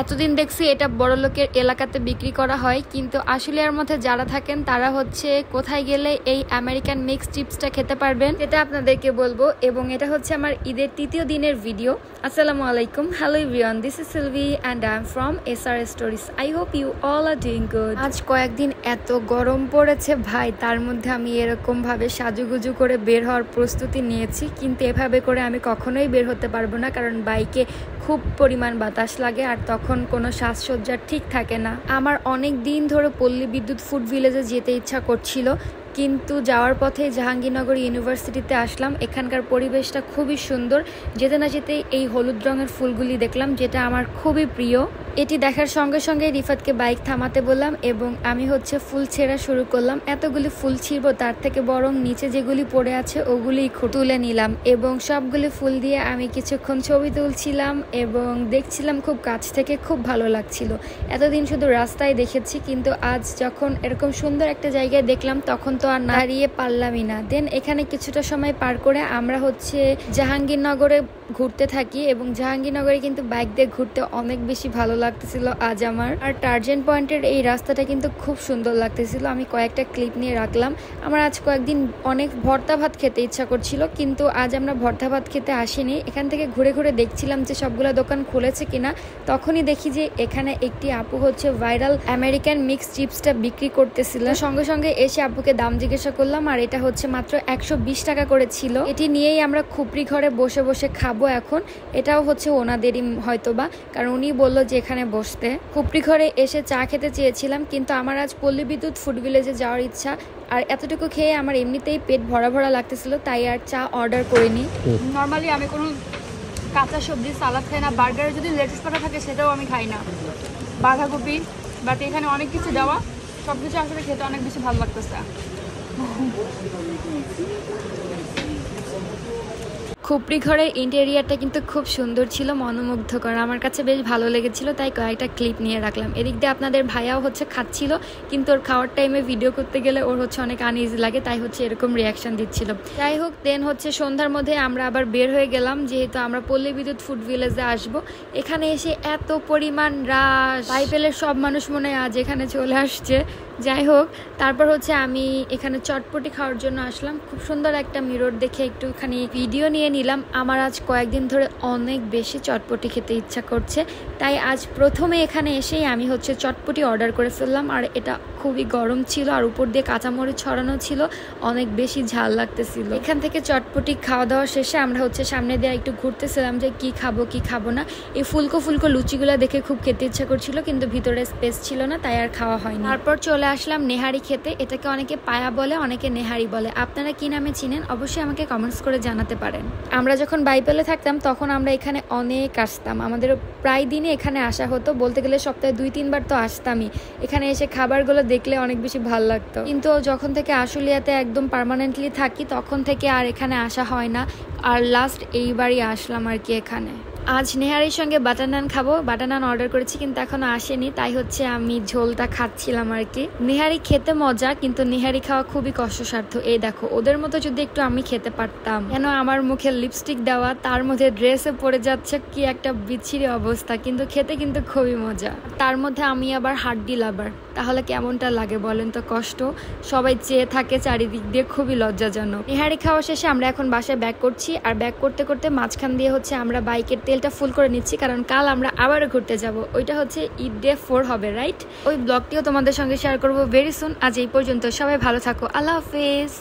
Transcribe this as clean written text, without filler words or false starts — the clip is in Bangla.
এতদিন দেখছি এটা বড় লোকের এলাকাতে বিক্রি করা হয়, কিন্তু আশুলিয়ার মধ্যে যারা থাকেন তারা হচ্ছে কোথায় গেলে এই আমেরিকান মিক্স চিপসটা খেতে পারবেন এটা আপনাদেরকে বলবো। এবং এটা হচ্ছে আমার ঈদের তৃতীয় দিনের ভিডিও। আসসালামু আলাইকুম, hello everyone, this is Silvi and I am from SR stories. I hope you all are doing good. আজ কয়েকদিন এত গরম পড়েছে ভাই, তার মধ্যে আমি এরকম ভাবে সাজুগুজু করে বের হওয়ার প্রস্তুতি নিয়েছি, কিন্তু এভাবে করে আমি কখনোই বের হতে পারবো না, কারণ বাইকে খুব পরিমাণ বাতাস লাগে আর তখন কোনো সাজসজ্জা ঠিক থাকে না। আমার অনেক দিন ধরে পল্লী বিদ্যুৎ ফুড ভিলেজে যেতে ইচ্ছা করছিল, কিন্তু যাওয়ার পথে জাহাঙ্গীরনগর ইউনিভার্সিটিতে আসলাম। এখানকার পরিবেশটা খুবই সুন্দর। যেতে না যেতে এই হলুদ রঙের ফুলগুলি দেখলাম, যেটা আমার খুবই প্রিয়। এটি দেখার সঙ্গে সঙ্গে রিফাতকে বাইক থামাতে বললাম এবং আমি হচ্ছে ফুল ছেঁড়া শুরু করলাম। এতগুলি ফুল ছিঁড়ব, তার থেকে বরং নিচে যেগুলি পড়ে আছে ওগুলি তুলে নিলাম এবং সবগুলি ফুল দিয়ে আমি কিছুক্ষণ ছবি তুলছিলাম এবং দেখছিলাম খুব কাছ থেকে। খুব ভালো লাগছিল। এতদিন শুধু রাস্তায় দেখেছি, কিন্তু আজ যখন এরকম সুন্দর একটা জায়গায় দেখলাম তখন তো আর দাঁড়িয়ে পারলামই না। দেন এখানে কিছুটা সময় পার করে আমরা হচ্ছে জাহাঙ্গীরনগরে ঘুরতে থাকি এবং জাহাঙ্গীরনগরে কিন্তু বাইক দিয়ে ঘুরতে অনেক বেশি ভালো লাগতেছিল আজ আমার। আর টার্জেন্ট পয়েন্টের এই রাস্তাটা কিন্তু খুব সুন্দর লাগতেছিল। আমি কয়েকটা ক্লিপ নিয়ে রাখলাম। আমার আজ কয়েকদিন অনেক ভর্তা ভাত খেতে ইচ্ছা করছিল, কিন্তু আজ আমরা ভর্তা ভাত খেতে আসিনি। এখান থেকে ঘুরে ঘুরে দেখছিলাম যে সবগুলা দোকান খুলেছে কিনা। তখনই দেখি যে এখানে একটি আপু হচ্ছে ভাইরাল আমেরিকান মিক্স চিপসটা বিক্রি করতেছিল। সঙ্গে সঙ্গে এসে আপুকে দাম জিজ্ঞাসা করলাম, আর এটা হচ্ছে মাত্র 120 টাকা করে ছিল। এটি নিয়েই আমরা খুপড়ি ঘরে বসে বসে খাবো এখন। এটাও হচ্ছে ওনাদেরই হয়তোবা, কারণ উনি বললো যে এখানে বসতে। খুপড়ি ঘরে এসে চা খেতে চেয়েছিলাম, কিন্তু আমার আজ পল্লী বিদ্যুৎ ফুড ভিলেজে যাওয়ার ইচ্ছা, আর এতটুকু খেয়ে আমার এমনিতেই পেট ভরা ভরা লাগতেছিল, তাই আর চা অর্ডার করিনি। নর্মালি আমি কোনো কাঁচা সবজি সালাদ খাই না। বার্গারে যদি লেটুস পাতা থাকে সেটাও আমি খাই না, বাঁধাকপি। বাট এখানে অনেক কিছু দেওয়া, সব কিছু আসলে খেতে অনেক বেশি ভালো লাগতেছে। খুপড়ি ঘরের ইন্টেরিয়ারটা কিন্তু খুব সুন্দর ছিল, মনোমুগ্ধকর। আমার কাছে বেশ ভালো লেগেছিল, তাই কয়েকটা ক্লিপ নিয়ে রাখলাম। এদিক দিয়ে আপনাদের ভাইয়াও হচ্ছে খাচ্ছিল, কিন্তু ওর খাওয়ার টাইমে ভিডিও করতে গেলে ওর হচ্ছে অনেক আনইজি লাগে, তাই হচ্ছে এরকম রিয়াকশন দিচ্ছিল। যাই হোক, দেন হচ্ছে সন্ধ্যার মধ্যে আমরা আবার বের হয়ে গেলাম, যেহেতু আমরা পল্লী বিদ্যুৎ ফুড ভিলেজে আসবো। এখানে এসে এত পরিমাণ রাশ, বাইপেলের সব মানুষ মনে হয় আজ এখানে চলে আসছে। যাই হোক, তারপর হচ্ছে আমি এখানে চটপটি খাওয়ার জন্য আসলাম। খুব সুন্দর একটা মিরর দেখে একটুখানি ভিডিও নিয়ে নিলাম। আমার আজ কয়েকদিন ধরে অনেক বেশি চটপটি খেতে ইচ্ছা করছে, তাই আজ প্রথমে এখানে এসেই আমি হচ্ছে চটপটি অর্ডার করে ফেললাম। আর এটা খুবই গরম ছিল, আর উপর দিয়ে কাঁচামরিচ ছড়ানো ছিল, অনেক বেশি ঝাল লাগতেছিল। এখান থেকে চটপটি খাওয়া দাওয়া শেষে আমরা হচ্ছে সামনে দিয়ে একটু ঘুরতেছিলাম যে কি খাবো কি খাবো না। এই ফুলকো ফুলকো লুচিগুলো দেখে খুব খেতে ইচ্ছা করছিল, কিন্তু ভিতরে স্পেস ছিল না, তাই আর খাওয়া হয়নি। তারপর চলে আসলাম নেহারি খেতে। এটাকে অনেকে পায়া বলে, অনেকে নেহারি বলে। আপনারা কি নামে চিনেন অবশ্যই আমাকে কমেন্টস করে জানাতে পারেন। আমরা যখন বাইপেলে থাকতাম তখন আমরা এখানে অনেক আসতাম, আমাদের প্রায় দিনে এখানে আসা হতো। বলতে গেলে সপ্তাহে 2-3 বার তো আসতামই। এখানে এসে খাবারগুলো দেখলে অনেক বেশি ভালো লাগতো, কিন্তু যখন থেকে আশুলিয়াতে একদম পার্মানেন্টলি থাকি তখন থেকে আর এখানে আসা হয় না। আর লাস্ট এইবারই আসলাম আর কি এখানে। আজ নেহারির সঙ্গে বাটার নান খাবো। বাটার নান অর্ডার করেছি, কিন্তু এখনো আসেনি, তাই হচ্ছে আমি ঝোলটা খাচ্ছিলাম আর কি। নেহারি খেতে মজা, কিন্তু নেহারি খাওয়া খুবই কষ্টসাধ্য। এই দেখো, ওদের মতো যদি একটু আমি খেতে পারতাম। কেন আমার মুখে লিপস্টিক দেওয়া, তার মধ্যে ড্রেসে পড়ে যাচ্ছে, কি একটা বিচ্ছিরি অবস্থা, কিন্তু খেতে কিন্তু খুবই মজা। তার মধ্যে আমি আবার হাড্ডি লাভার, তাহলে কেমনটা লাগে বলেন তো? কষ্ট সবাই চেয়ে থাকে চারিদিক দিয়ে, খুবই লজ্জাজনক। নেহারি খাওয়া শেষে আমরা এখন বাসায় ব্যাক করছি, আর ব্যাক করতে করতে মাঝখান দিয়ে হচ্ছে আমরা বাইকের তেলটা ফুল করে নিচ্ছি, কারণ কাল আমরা আবারও ঘুরতে যাব। ওইটা হচ্ছে ঈদ ডে 4 হবে, রাইট? ওই ব্লগটিও তোমাদের সঙ্গে শেয়ার করবো ভেরি সুন। আজ এই পর্যন্ত, সবাই ভালো থাকো, আল্লাহ হাফেজ।